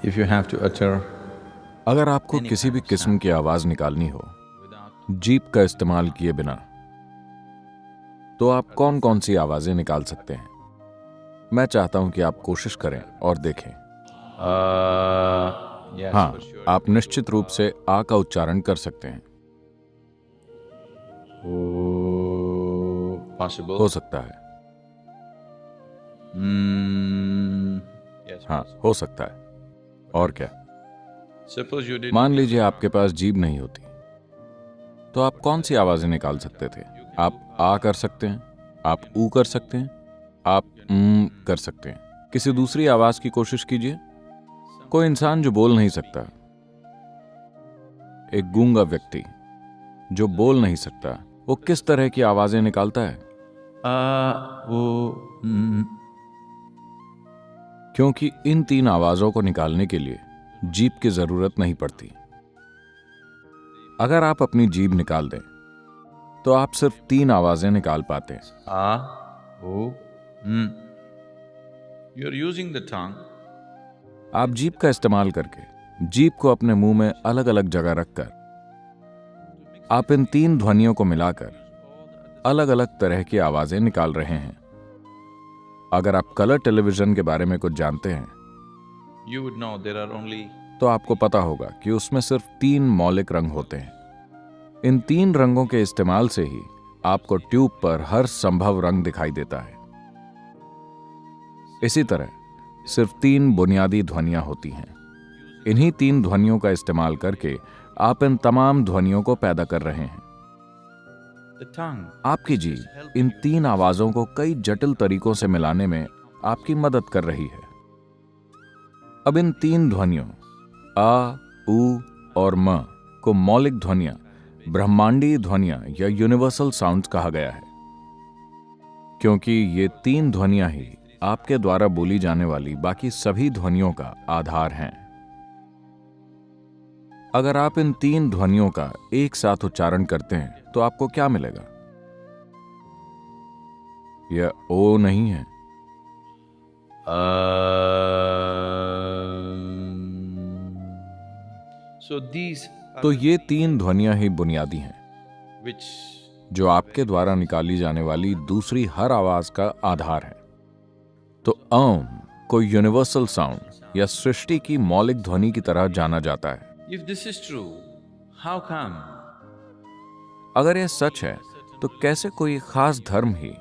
If you have to utter अगर आपको any किसी भी kind of किस्म sound की आवाज निकालनी हो without जीप का इस्तेमाल किए बिना, तो आप कौन कौन सी आवाजें निकाल सकते हैं? मैं चाहता हूं कि आप कोशिश करें और देखें। yes, हाँ, for sure. आप निश्चित रूप से आ का उच्चारण कर सकते हैं। Possible. हो सकता है। Yes, हाँ, possible. हो सकता है। और क्या? Suppose you didn't मान use लीजिए the आपके पास जीभ नहीं होती, तो आप कौन सी आवाजें निकाल सकते थे? आप आ कर सकते हैं, आप ऊ कर सकते हैं, आप कर सकते हैं। किसी दूसरी आवाज की कोशिश कीजिए। कोई इंसान जो बोल नहीं सकता, एक गूंगा व्यक्ति जो बोल नहीं सकता, वो किस तरह की आवाजें निकालता है? क्योंकि इन तीन आवाजों को निकालने के लिए जीभ की जरूरत नहीं पड़ती। अगर आप अपनी जीभ निकाल दें तो आप सिर्फ तीन आवाजें निकाल पाते हैं। You're using the tongue. आप जीभ का इस्तेमाल करके जीभ को अपने मुंह में अलग अलग जगह रखकर आप इन तीन ध्वनियों को मिलाकर अलग अलग तरह की आवाजें निकाल रहे हैं। अगर आप कलर टेलीविजन के बारे में कुछ जानते हैं You would know there are only तो आपको पता होगा कि उसमें सिर्फ तीन मौलिक रंग होते हैं। इन तीन रंगों के इस्तेमाल से ही आपको ट्यूब पर हर संभव रंग दिखाई देता है। इसी तरह सिर्फ तीन बुनियादी ध्वनियां होती हैं। इन्हीं तीन ध्वनियों का इस्तेमाल करके आप इन तमाम ध्वनियों को पैदा कर रहे हैं। the tongue. आपकी जीभ इन तीन आवाजों को कई जटिल तरीकों से मिलाने में आपकी मदद कर रही है। अब इन तीन ध्वनियों आ, ऊ और म को मौलिक ध्वनियां, ब्रह्मांडीय ध्वनियां या यूनिवर्सल साउंड्स कहा गया है, क्योंकि ये तीन ध्वनियां ही आपके द्वारा बोली जाने वाली बाकी सभी ध्वनियों का आधार हैं। अगर आप इन तीन ध्वनियों का एक साथ उच्चारण करते हैं तो आपको क्या मिलेगा? यह ओ नहीं है। So these are तो the ये तीन ध्वनियां ही बुनियादी हैं which जो आपके द्वारा निकाली जाने वाली दूसरी हर आवाज का आधार है। तो अम को यूनिवर्सल साउंड या सृष्टि की मौलिक ध्वनि की तरह जाना जाता है। if this is true, how come अगर यह सच है तो कैसे कोई खास धर्म ही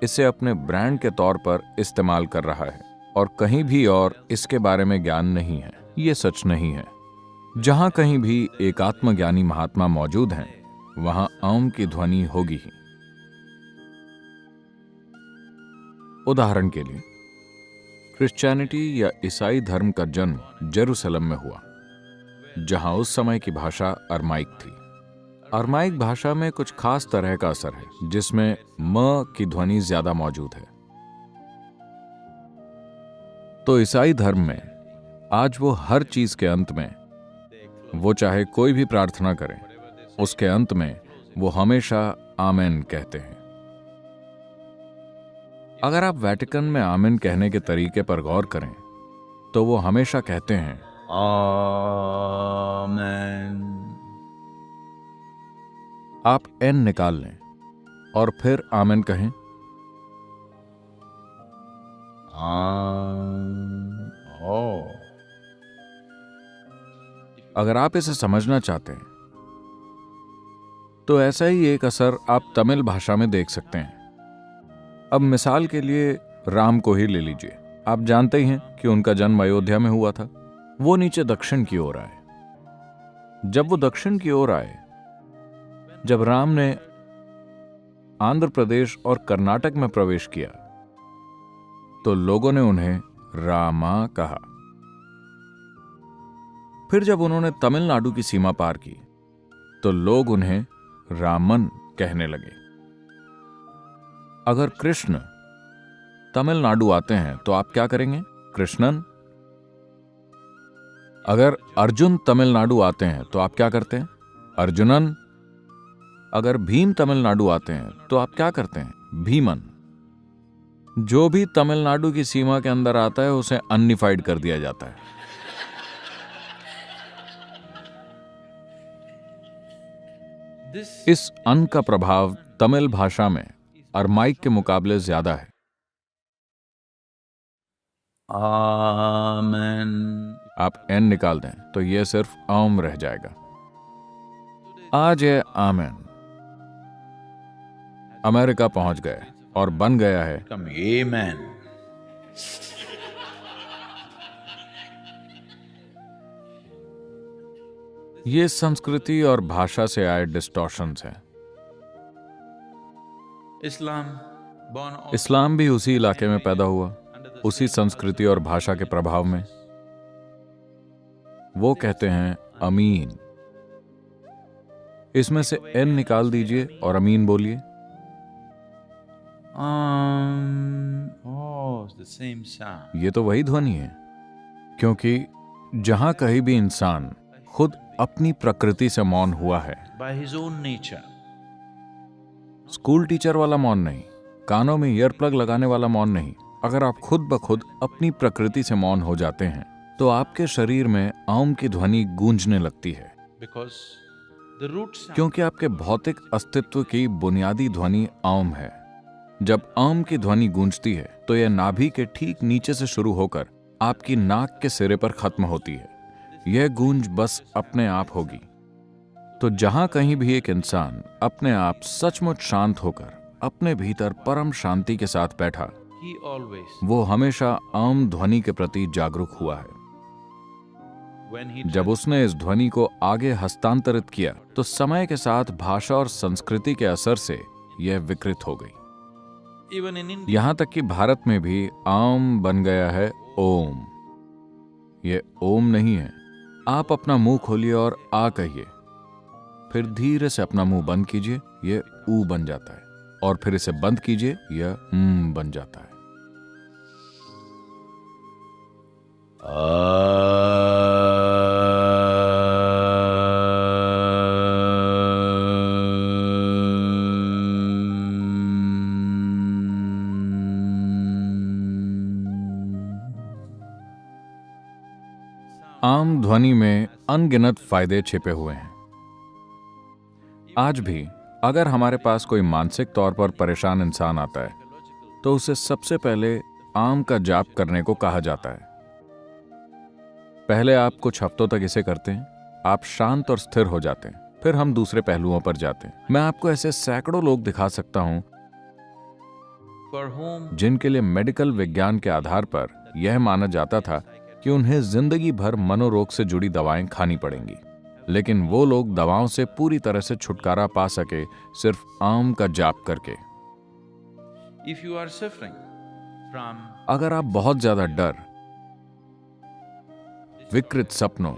इसे अपने ब्रांड के तौर पर इस्तेमाल कर रहा है और कहीं भी और इसके बारे में ज्ञान नहीं है? यह सच नहीं है। जहां कहीं भी एक आत्मज्ञानी महात्मा मौजूद हैं, वहां अम की ध्वनि होगी ही। उदाहरण के लिए क्रिश्चियनिटी या ईसाई धर्म का जन्म जेरूसलम में हुआ, जहां उस समय की भाषा अरमाइक थी। अरमाइक भाषा में कुछ खास तरह का असर है जिसमें म की ध्वनि ज्यादा मौजूद है। तो ईसाई धर्म में आज वो हर चीज के अंत में, वो चाहे कोई भी प्रार्थना करें, उसके अंत में वो हमेशा आमेन कहते हैं। अगर आप वेटिकन में आमेन कहने के तरीके पर गौर करें तो वो हमेशा कहते हैं Amen. आप एन निकाल लें और फिर आमेन कहें। Oh. अगर आप इसे समझना चाहते हैं तो ऐसा ही एक असर आप तमिल भाषा में देख सकते हैं। अब मिसाल के लिए राम को ही ले लीजिए। आप जानते ही हैं कि उनका जन्म अयोध्या में हुआ था। वो नीचे दक्षिण की ओर आए। जब वो दक्षिण की ओर आए, जब राम ने आंध्र प्रदेश और कर्नाटक में प्रवेश किया, तो लोगों ने उन्हें रामा कहा। फिर जब उन्होंने तमिलनाडु की सीमा पार की तो लोग उन्हें रामन कहने लगे। अगर कृष्ण तमिलनाडु आते हैं तो आप क्या करेंगे? कृष्णन। अगर अर्जुन तमिलनाडु आते हैं तो आप क्या करते हैं? अर्जुनन। अगर भीम तमिलनाडु आते हैं तो आप क्या करते हैं? भीमन। जो भी तमिलनाडु की सीमा के अंदर आता है उसे अननिफाइड कर दिया जाता है। This इस अन का प्रभाव तमिल भाषा में अरमाइक के मुकाबले ज्यादा है। Amen. आप एन निकाल दें तो यह सिर्फ आम रह जाएगा। आज ये आमेन अमेरिका पहुंच गए और बन गया है Come, Amen. ये संस्कृति और भाषा से आए डिस्टॉर्शंस हैं। Islam, born of इस्लाम भी उसी इलाके में पैदा हुआ, उसी संस्कृति और भाषा के प्रभाव में। वो कहते हैं अमीन। इसमें से एन निकाल दीजिए और अमीन बोलिए। Oh, it's the same sound. ये तो वही ध्वनि है, क्योंकि जहां कहीं भी इंसान खुद अपनी प्रकृति से मौन हुआ है, By his own nature. School teacher वाला मौन नहीं, कानों में ईयर प्लग लगाने वाला मौन नहीं, अगर आप खुद ब खुद अपनी प्रकृति से मौन हो जाते हैं तो आपके शरीर में आम की ध्वनि गूंजने लगती है, Because the root sound. क्योंकि आपके भौतिक अस्तित्व की बुनियादी ध्वनि आम है। जब आम की ध्वनि गूंजती है तो यह नाभि के ठीक नीचे से शुरू होकर आपकी नाक के सिरे पर खत्म होती है। यह गूंज बस अपने आप होगी। तो जहां कहीं भी एक इंसान अपने आप सचमुच शांत होकर अपने भीतर परम शांति के साथ बैठा, He always, वो हमेशा आम ध्वनि के प्रति जागरूक हुआ है। when he जब उसने इस ध्वनि को आगे हस्तांतरित किया तो समय के साथ भाषा और संस्कृति के असर से यह विकृत हो गई। even in India, यहां तक कि भारत में भी आम बन गया है ओम। ये ओम नहीं है। आप अपना मुंह खोलिए और आ कहिए, फिर धीरे से अपना मुंह बंद कीजिए, ये ऊ बन जाता है, और फिर इसे बंद कीजिए, यह बन जाता है। आम ध्वनि में अनगिनत फायदे छिपे हुए हैं। आज भी अगर हमारे पास कोई मानसिक तौर पर परेशान इंसान आता है तो उसे सबसे पहले आम का जाप करने को कहा जाता है। पहले आप कुछ हफ्तों तक इसे करते हैं, आप शांत और स्थिर हो जाते हैं, फिर हम दूसरे पहलुओं पर जाते हैं। मैं आपको ऐसे सैकड़ों लोग दिखा सकता हूं for whom जिनके लिए मेडिकल विज्ञान के आधार पर यह माना जाता था कि उन्हें जिंदगी भर मनोरोग से जुड़ी दवाएं खानी पड़ेंगी, लेकिन वो लोग दवाओं से पूरी तरह से छुटकारा पा सके सिर्फ आम का जाप करके। if you are suffering from अगर आप बहुत ज्यादा डर, विकृत सपनों,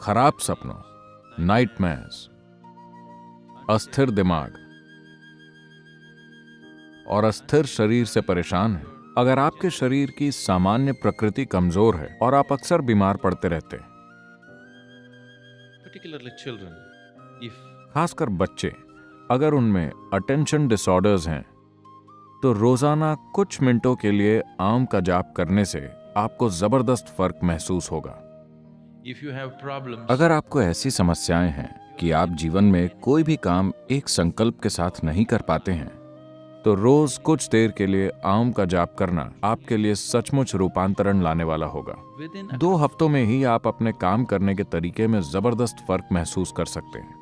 खराब सपनों, नाइटमेयर्स, अस्थिर दिमाग और अस्थिर शरीर से परेशान हैं, अगर आपके शरीर की सामान्य प्रकृति कमजोर है और आप अक्सर बीमार पड़ते रहते हैं, particularly children, if खासकर बच्चे, अगर उनमें अटेंशन डिसऑर्डर्स हैं, तो रोजाना कुछ मिनटों के लिए आम का जाप करने से आपको जबरदस्त फर्क महसूस होगा। if you have problems अगर आपको ऐसी समस्याएं हैं कि आप जीवन में कोई भी काम एक संकल्प के साथ नहीं कर पाते हैं, तो रोज कुछ देर के लिए आम का जाप करना आपके लिए सचमुच रूपांतरण लाने वाला होगा। within 2 हफ्तों में ही आप अपने काम करने के तरीके में जबरदस्त फर्क महसूस कर सकते हैं,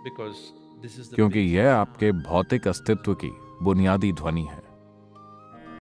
because this is the क्योंकि basic यह आपके भौतिक अस्तित्व की बुनियादी ध्वनि है।